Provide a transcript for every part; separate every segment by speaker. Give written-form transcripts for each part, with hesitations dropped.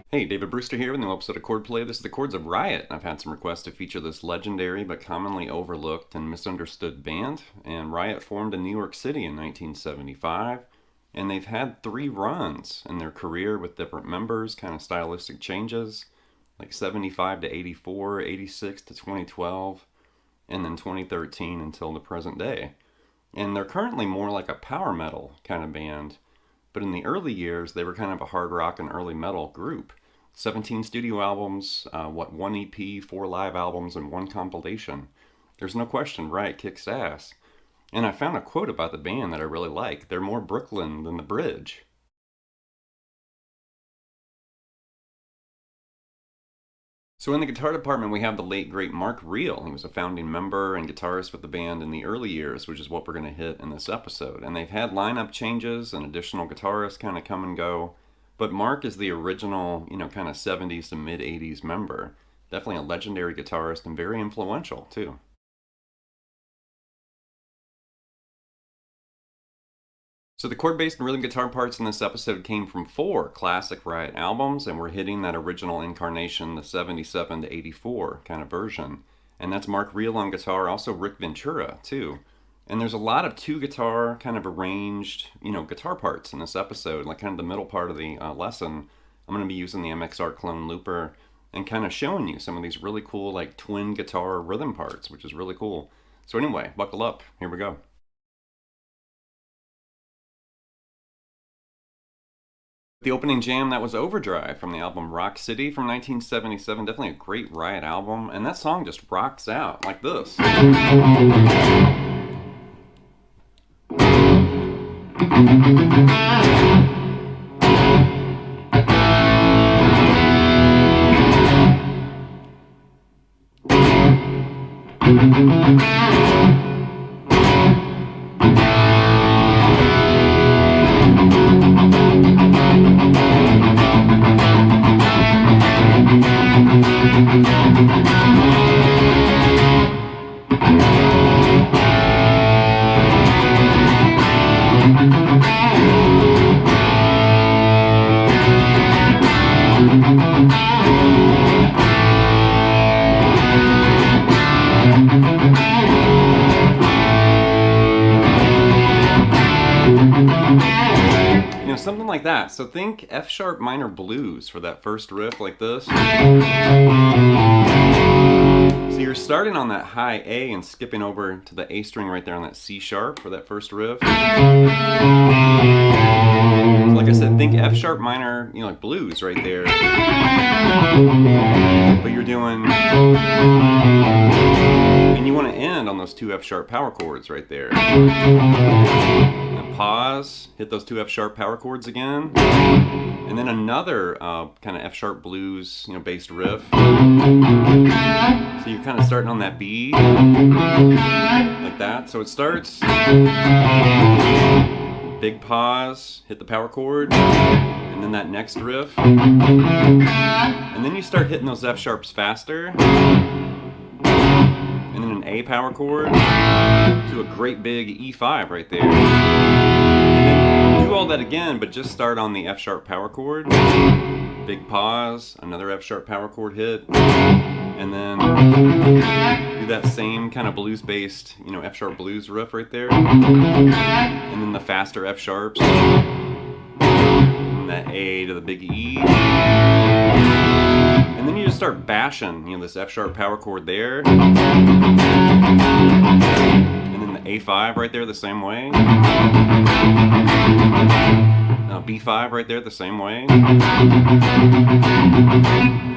Speaker 1: Hey, David Brewster here with a new episode of Chordplay. This is the Chords of Riot. I've had some requests to feature this legendary but commonly overlooked and misunderstood band. And Riot formed in New York City in 1975. And they've had 3 runs in their career with different members, kind of stylistic changes, like 75 to 84, 86 to 2012, and then 2013 until the present day. And they're currently more like a power metal kind of band. But in the early years, they were kind of a hard rock and early metal group. 17 studio albums, 1 EP, 4 live albums, and 1 compilation. There's no question, Riot kicks ass. And I found a quote about the band that I really like. They're more Brooklyn than the Bridge. So in the guitar department, we have the late, great Mark Reel. He was a founding member and guitarist with the band in the early years, which is what we're going to hit in this episode. And they've had lineup changes and additional guitarists kind of come and go. But Mark is the original, kind of 70s to mid-80s member. Definitely a legendary guitarist and very influential, too. So the chord-based and rhythm guitar parts in this episode came from 4 classic Riot albums, and we're hitting that original incarnation, the 77 to 84 kind of version. And that's Mark Reel on guitar, also Rick Ventura, too. And there's a lot of 2 guitar kind of arranged, guitar parts in this episode, like kind of the middle part of the lesson. I'm going to be using the MXR clone looper and kind of showing you some of these really cool like twin guitar rhythm parts, which is really cool. So anyway, buckle up. Here we go. The opening jam, that was Overdrive from the album Rock City from 1977. Definitely a great Riot album. And that song just rocks out like this. Something like that. So think F sharp minor blues for that first riff like this. So you're starting on that high A and skipping over to the A string right there on that C sharp for that first riff. So like I said, think F sharp minor, like blues right there. But you're doing, and you want to end on those 2 F sharp power chords right there. Pause, hit those 2 F sharp power chords again, and then another kind of F sharp blues, based riff. So you're kind of starting on that B, like that. So it starts, big pause, hit the power chord, and then that next riff, and then you start hitting those F sharps faster, and then an A power chord to a great big E5 right there. And then do all that again, but just start on the F sharp power chord. Big pause, another F sharp power chord hit, and then do that same kind of blues based, F sharp blues riff right there. And then the faster F sharps. And that A to the big E. And then you just start bashing, this F sharp power chord there. And then the A5 right there the same way. B5 right there the same way. And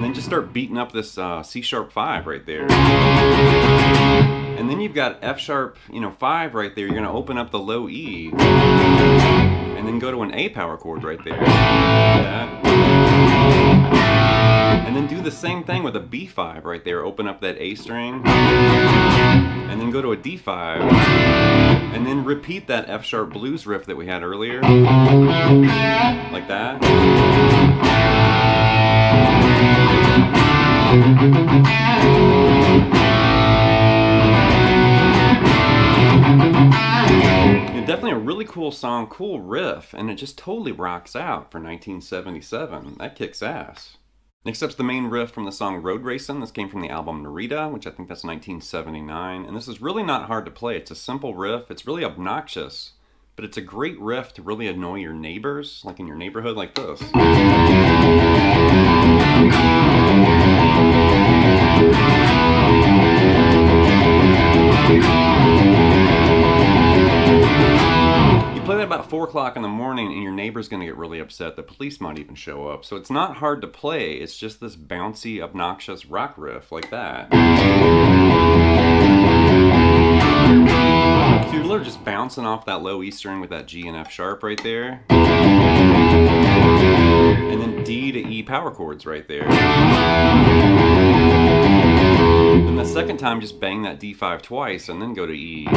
Speaker 1: then just start beating up this C-sharp 5 right there. And then you've got F-sharp, 5 right there. You're going to open up the low E. And then go to an A power chord right there. And then do the same thing with a B5 right there. Open up that A string. And then go to a D5. And then repeat that F-sharp blues riff that we had earlier. Like that. Definitely a really cool song, cool riff, and it just totally rocks out for 1977. That kicks ass. Next up's the main riff from the song Road Racin'. This came from the album Narita, which I think that's 1979. And this is really not hard to play. It's a simple riff. It's really obnoxious, but it's a great riff to really annoy your neighbors, like in your neighborhood like this. Play that about 4 o'clock in the morning and your neighbor's going to get really upset. The police might even show up. So it's not hard to play. It's just this bouncy, obnoxious rock riff like that. So you're literally just bouncing off that low E string with that G and F sharp right there. And then D to E power chords right there. And the second time just bang that D5 twice and then go to E.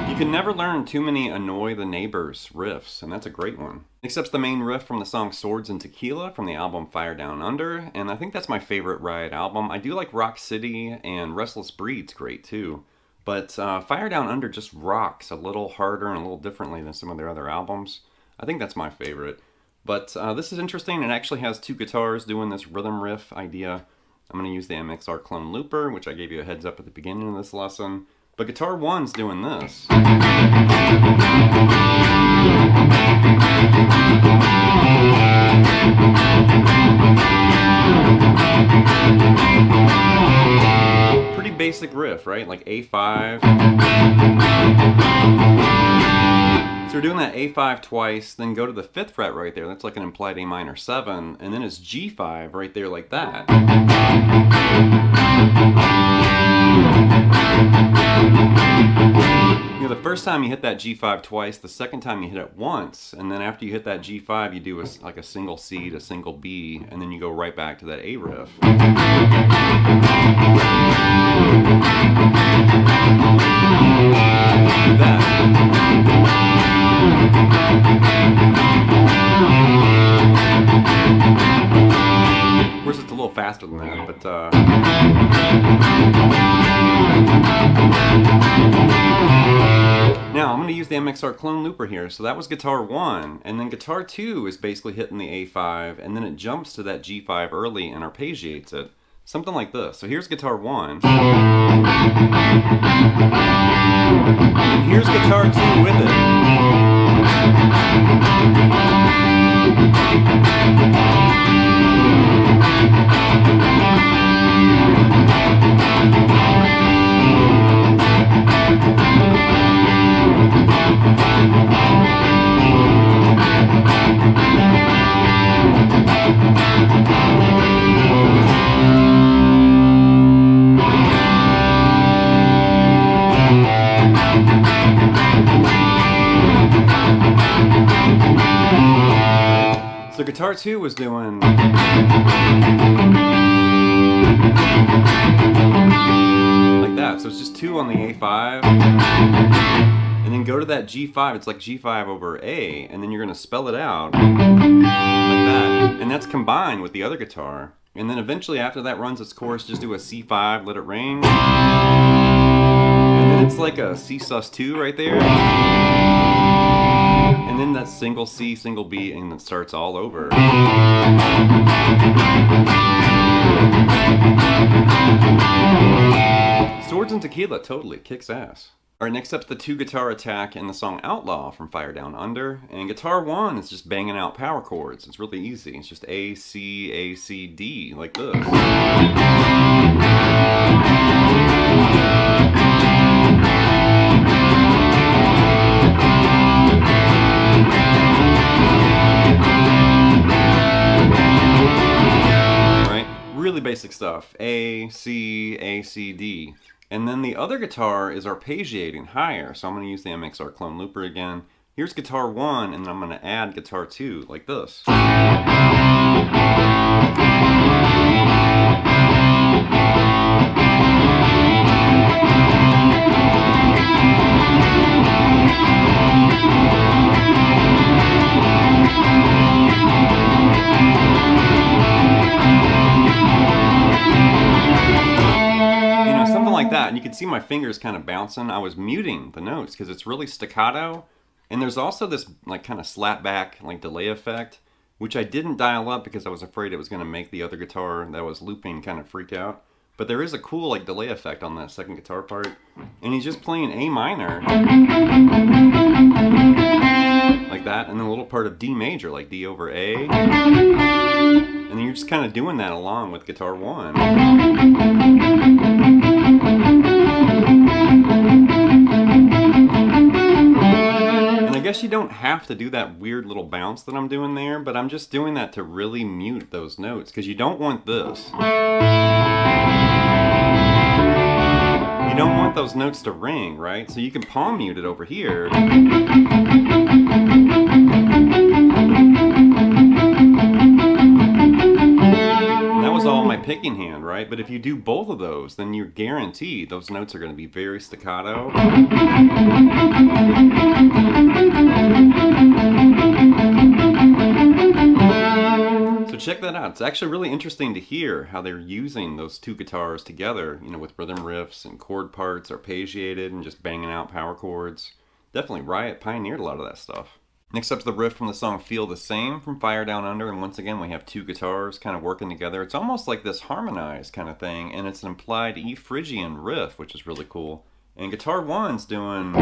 Speaker 1: You can never learn too many annoy the neighbors riffs, and that's a great one. Next up's the main riff from the song Swords and Tequila from the album Fire Down Under, and I think that's my favorite Riot album. I do like Rock City, and Restless Breed's great too. But Fire Down Under just rocks a little harder and a little differently than some of their other albums. I think that's my favorite. But this is interesting. It actually has 2 guitars doing this rhythm riff idea. I'm going to use the MXR clone looper, which I gave you a heads up at the beginning of this lesson. But guitar 1's doing this. Pretty basic riff, right? Like A5. So we're doing that A5 twice, then go to the 5th fret right there. That's like an implied A minor 7, and then it's G5 right there like that. The first time you hit that G5 twice, the second time you hit it once, and then after you hit that G5, you do like a single C to single B, and then you go right back to that A riff. Like that. Of course, it's a little faster than that, but now I'm going to use the MXR clone looper here. So that was guitar 1, and then guitar 2 is basically hitting the A5, and then it jumps to that G5 early and arpeggiates it. Something like this. So here's guitar 1. And here's guitar 2 with it. So guitar 2 was doing like that. So it's just 2 on the A5. And then go to that G5. It's like G5 over A. And then you're going to spell it out like that. And that's combined with the other guitar. And then eventually after that runs its course, just do a C5, let it ring. And then it's like a C sus2 right there. And then that single C, single B, and it starts all over. Swords and Tequila totally kicks ass. All right, next up's the 2-guitar attack in the song Outlaw from Fire Down Under. And guitar 1 is just banging out power chords. It's really easy. It's just A, C, A, C, D, like this. Really basic stuff. A, C, D. And then the other guitar is arpeggiating higher. So I'm going to use the MXR clone looper again. Here's guitar 1, and then I'm going to add guitar 2 like this. Like that, and you can see my fingers kind of bouncing. I was muting the notes because it's really staccato, and there's also this like kind of slap back like delay effect, which I didn't dial up because I was afraid it was going to make the other guitar that was looping kind of freak out. But there is a cool like delay effect on that second guitar part, and he's just playing A minor like that, and then a little part of D major like D over A, and then you're just kind of doing that along with guitar 1. I guess you don't have to do that weird little bounce that I'm doing there, but I'm just doing that to really mute those notes, because you don't want this. You don't want those notes to ring, right? So you can palm mute it over here. And that was all my picking hand, right? But if you do both of those, then you're guaranteed those notes are going to be very staccato. So check that out. It's actually really interesting to hear how they're using those 2 guitars together, you know, with rhythm riffs and chord parts arpeggiated and just banging out power chords. Definitely Riot pioneered a lot of that stuff. Next up's the riff from the song Feel the Same from Fire Down Under, and once again we have 2 guitars kind of working together. It's almost like this harmonized kind of thing, and it's an implied E Phrygian riff, which is really cool. And guitar 1's doing...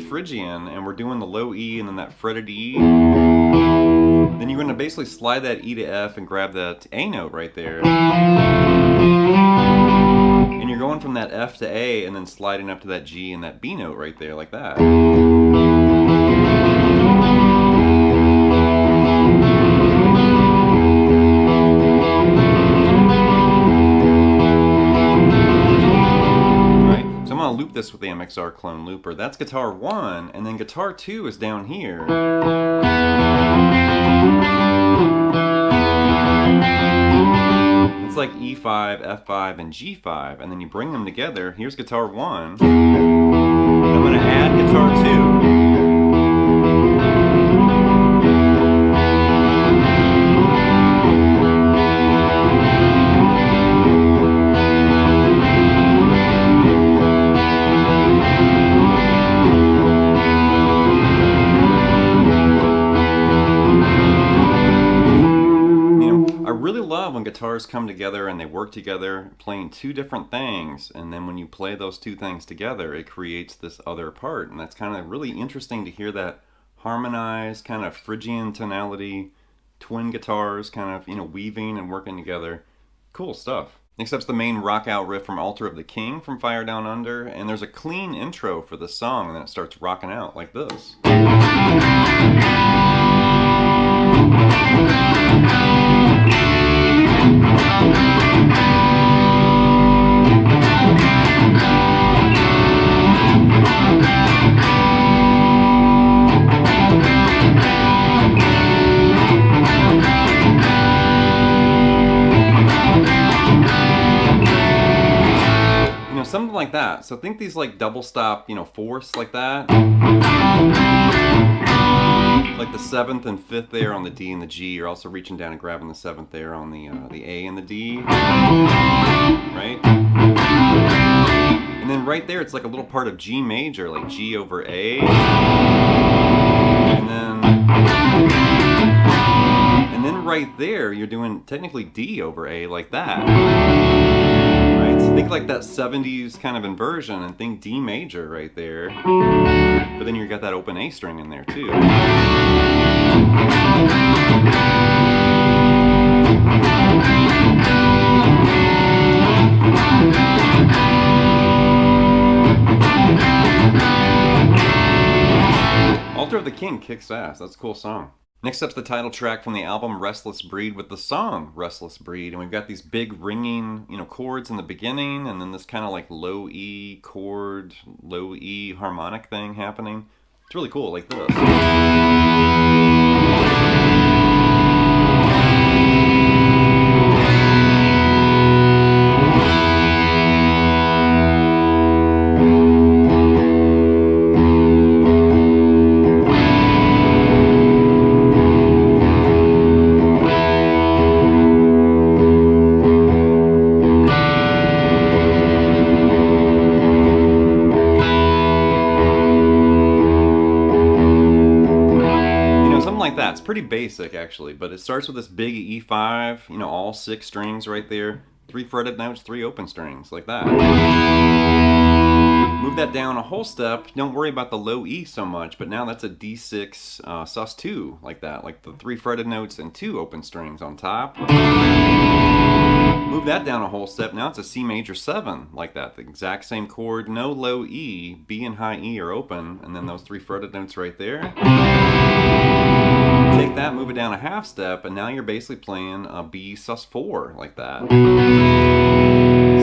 Speaker 1: Phrygian, and we're doing the low E and then that fretted E. Then you're going to basically slide that E to F and grab that A note right there. And you're going from that F to A and then sliding up to that G and that B note right there like that. Loop this with the MXR clone looper. That's guitar 1, and then guitar 2 is down here. It's like E5, F5, and G5, and then you bring them together. Here's guitar 1. I'm going to add guitar 2. When guitars come together and they work together playing 2 different things, and then when you play those 2 things together it creates this other part, and that's kind of really interesting to hear that harmonized kind of Phrygian tonality, twin guitars kind of, you know, weaving and working together. Cool stuff. Next up's the main rock out riff from Altar of the King from Fire Down Under, and there's a clean intro for the song and then it starts rocking out like this. Something like that. So think these like double stop, you know, fourths like that. Like the 7th and 5th there on the D and the G. You're also reaching down and grabbing the 7th there on the A and the D. Right? And And then right there, it's like a little part of G major, like G over A. And then right there, you're doing technically D over A like that. Right? So think like that 70s kind of inversion and think D major right there. But then you got that open A string in there too. Altar of the King kicks ass. That's a cool song. Next up's the title track from the album Restless Breed with the song Restless Breed. And we've got these big ringing, chords in the beginning, and then this kind of like low E chord, low E harmonic thing happening. It's really cool, like this. It's pretty basic actually, but it starts with this big E5, all 6 strings right there, 3 fretted notes, 3 open strings, like that. Move that down a whole step, don't worry about the low E so much, but now that's a D6 sus2, like that, like the 3 fretted notes and 2 open strings on top. Move that down a whole step, now it's a C major 7, like that, the exact same chord, no low E, B and high E are open, and then those 3 fretted notes right there. Take that, move it down a half step, and now you're basically playing a B sus4, like that.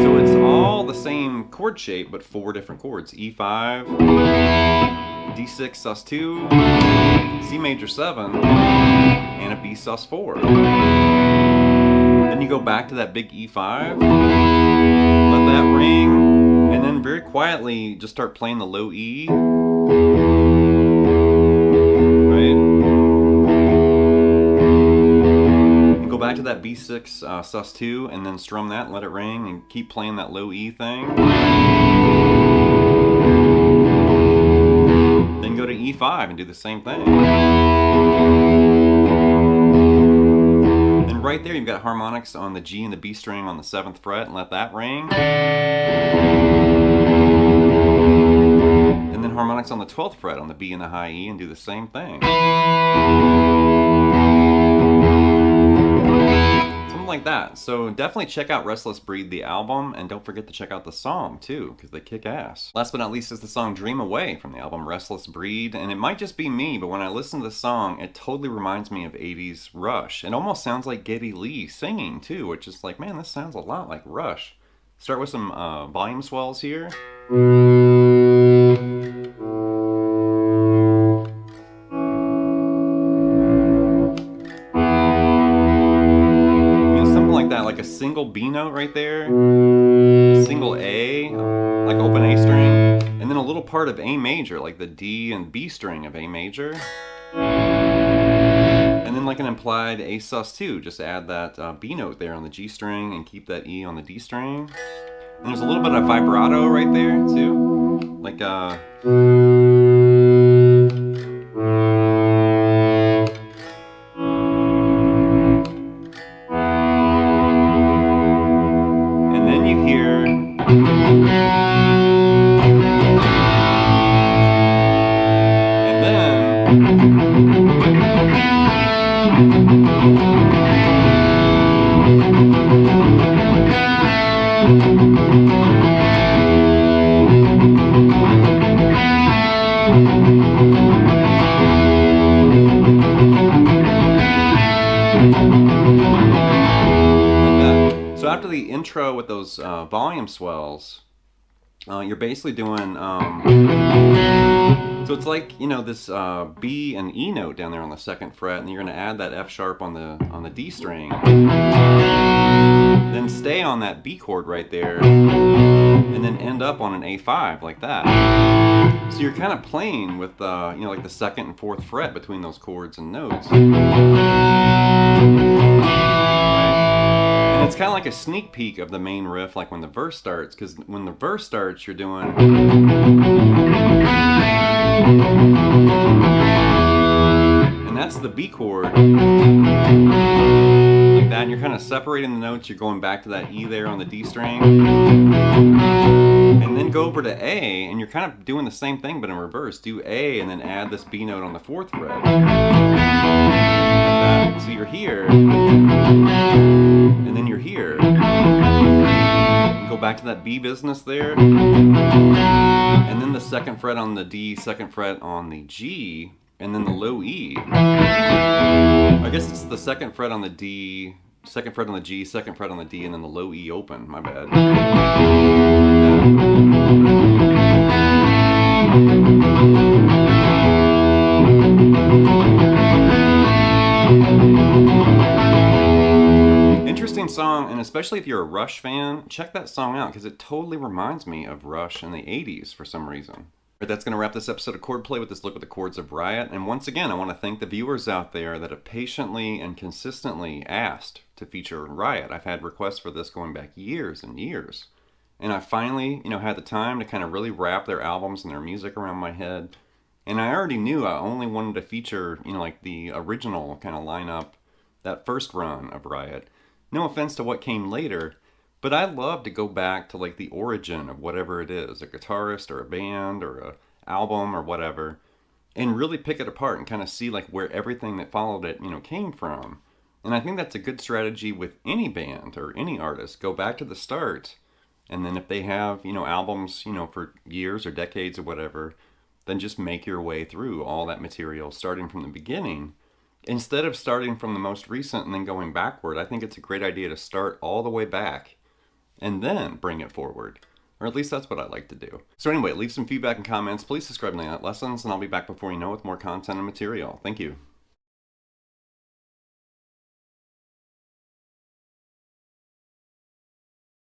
Speaker 1: So it's all the same chord shape, but 4 different chords. E5, D6 sus2, C major 7, and a B sus4. Then you go back to that big E5, let that ring, and then very quietly just start playing the low E. Back to that B6 sus2 and then strum that and let it ring and keep playing that low E thing. Then go to E5 and do the same thing. Then right there you've got harmonics on the G and the B string on the 7th fret and let that ring. And then harmonics on the 12th fret on the B and the high E and do the same thing. Like that. So definitely check out Restless Breed, the album, and don't forget to check out the song too, because they kick ass. Last but not least is the song Dream Away from the album Restless Breed, and it might just be me, but when I listen to the song, it totally reminds me of 80s Rush. It almost sounds like Geddy Lee singing too, which is like, man, this sounds a lot like Rush. Start with some volume swells here. Like a single B note right there, a single A, like open A string, and then a little part of A major, like the D and B string of A major, and then like an implied A sus2, just add that B note there on the G string and keep that E on the D string. And there's a little bit of vibrato right there too, like So after the intro with those volume swells, you're basically doing, so it's like, this B and E note down there on the 2nd fret, and you're going to add that F sharp on the D string. Then stay on that B chord right there, and then end up on an A5 like that. So you're kind of playing with, like the 2nd and 4th fret between those chords and notes. And it's kind of like a sneak peek of the main riff, like when the verse starts, because when the verse starts, you're doing... And that's the B chord. Like that, and you're kind of separating the notes, you're going back to that E there on the D string. And then go over to A, and you're kind of doing the same thing, but in reverse. Do A, and then add this B note on the 4th fret. Like that. So you're here, and then you're here. Go back to that B business there. And then the 2nd fret on the D, 2nd fret on the G, and then the low E. I guess it's the 2nd fret on the D, 2nd fret on the G, 2nd fret on the D, and then the low E open. My bad. Interesting song, and especially if you're a Rush fan, check that song out because it totally reminds me of Rush in the 80s for some reason. But that's going to wrap this episode of Chordplay with this look at the Chords of Riot. And once again, I want to thank the viewers out there that have patiently and consistently asked to feature Riot. I've had requests for this going back years and years. And I finally, had the time to kind of really wrap their albums and their music around my head. And I already knew I only wanted to feature, like the original kind of lineup, that first run of Riot. No offense to what came later, but I love to go back to like the origin of whatever it is, a guitarist or a band or a album or whatever, and really pick it apart and kind of see like where everything that followed it, came from. And I think that's a good strategy with any band or any artist. Go back to the start, and then if they have, albums, for years or decades or whatever, then just make your way through all that material starting from the beginning. Instead of starting from the most recent and then going backward, I think it's a great idea to start all the way back and then bring it forward. Or at least that's what I like to do. So anyway, leave some feedback and comments. Please subscribe to Night Lessons, and I'll be back before you know with more content and material. Thank you.